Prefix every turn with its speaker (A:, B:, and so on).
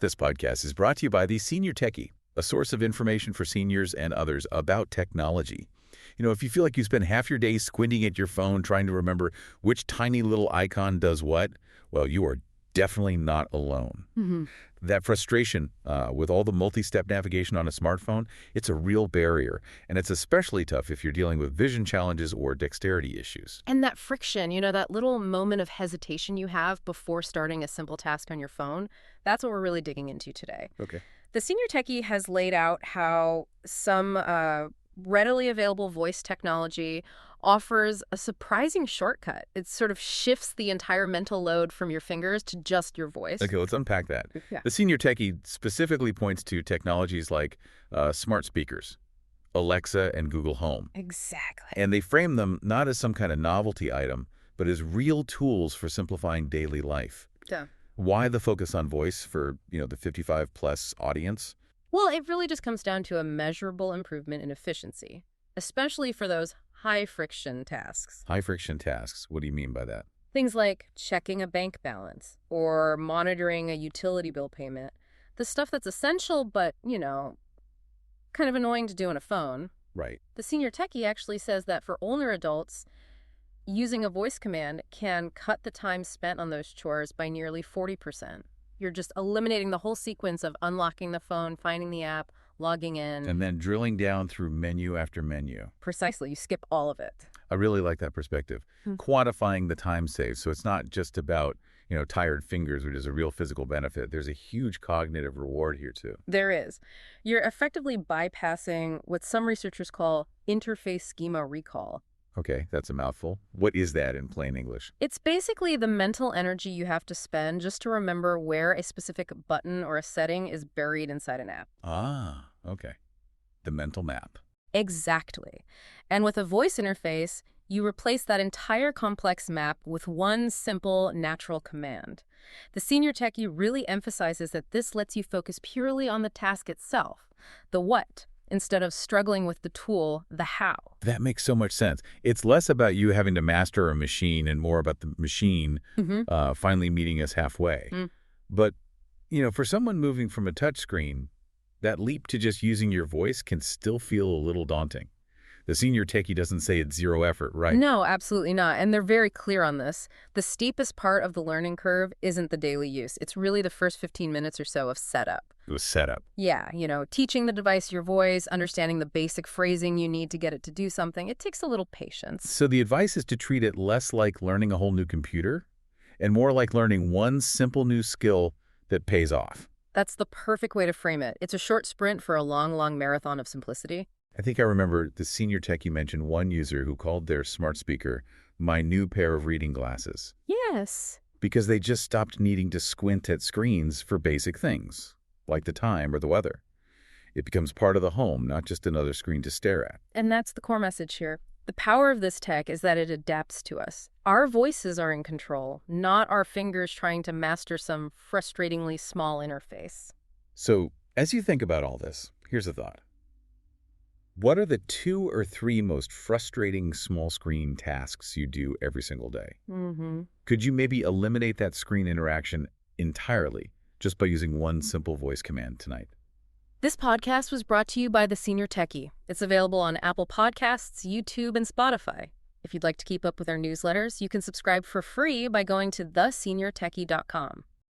A: This podcast is brought to you by the Senior Techie, a source of information for seniors and others about technology. You know, if you feel like you spend half your day squinting at your phone trying to remember which tiny little icon does what, well, you are definitely not alone. That frustration with all the multi-step navigation on a smartphone, it's a real barrier, and it's especially tough if you're dealing with vision challenges or dexterity issues.
B: And that friction, that little moment of hesitation you have before starting a simple task on your phone, that's what we're really digging into today.
A: Okay.
B: The Senior Techie has laid out how some readily available voice technology offers a surprising shortcut. It sort of shifts the entire mental load from your fingers to just your voice.
A: Okay, let's unpack that.
B: Yeah.
A: The Senior Techie specifically points to technologies like smart speakers, Alexa, and Google Home.
B: Exactly.
A: And they frame them not as some kind of novelty item, but as real tools for simplifying daily life.
B: Yeah.
A: Why the focus on voice for, the 55-plus audience?
B: Well, it really just comes down to a measurable improvement in efficiency, especially for those high-friction tasks.
A: High-friction tasks. What do you mean by that?
B: Things like checking a bank balance or monitoring a utility bill payment. The stuff that's essential but, kind of annoying to do on a phone.
A: Right.
B: The Senior Techie actually says that for older adults, using a voice command can cut the time spent on those chores by nearly 40%. You're just eliminating the whole sequence of unlocking the phone, finding the app, logging in.
A: And then drilling down through menu after menu.
B: Precisely. You skip all of it.
A: I really like that perspective. Quantifying the time saved. So it's not just about, tired fingers, which is a real physical benefit. There's a huge cognitive reward here, too.
B: There is. You're effectively bypassing what some researchers call interface schema recall.
A: Okay, that's a mouthful. What is that in plain English?
B: It's basically the mental energy you have to spend just to remember where a specific button or a setting is buried inside an app.
A: Ah, okay. The mental map.
B: Exactly. And with a voice interface, you replace that entire complex map with one simple, natural command. The Senior Techie really emphasizes that this lets you focus purely on the task itself, the what, instead of struggling with the tool, the how.
A: That makes so much sense. It's less about you having to master a machine and more about the machine finally meeting us halfway. But, for someone moving from a touchscreen, that leap to just using your voice can still feel a little daunting. The Senior Techie doesn't say it's zero effort, right?
B: No, absolutely not. And they're very clear on this. The steepest part of the learning curve isn't the daily use. It's really the first 15 minutes or so of setup.
A: It was setup.
B: Yeah, teaching the device your voice, understanding the basic phrasing you need to get it to do something. It takes a little patience.
A: So the advice is to treat it less like learning a whole new computer and more like learning one simple new skill that pays off.
B: That's the perfect way to frame it. It's a short sprint for a long, long marathon of simplicity.
A: I think I remember the Senior Techie mentioned one user who called their smart speaker my new pair of reading glasses.
B: Yes.
A: Because they just stopped needing to squint at screens for basic things, like the time or the weather. It becomes part of the home, not just another screen to stare at.
B: And that's the core message here. The power of this tech is that it adapts to us. Our voices are in control, not our fingers trying to master some frustratingly small interface.
A: So, as you think about all this, here's a thought. What are the 2 or 3 most frustrating small screen tasks you do every single day? Could you maybe eliminate that screen interaction entirely just by using one simple voice command tonight?
B: This podcast was brought to you by the Senior Techie. It's available on Apple Podcasts, YouTube, and Spotify. If you'd like to keep up with our newsletters, you can subscribe for free by going to theseniortechie.com.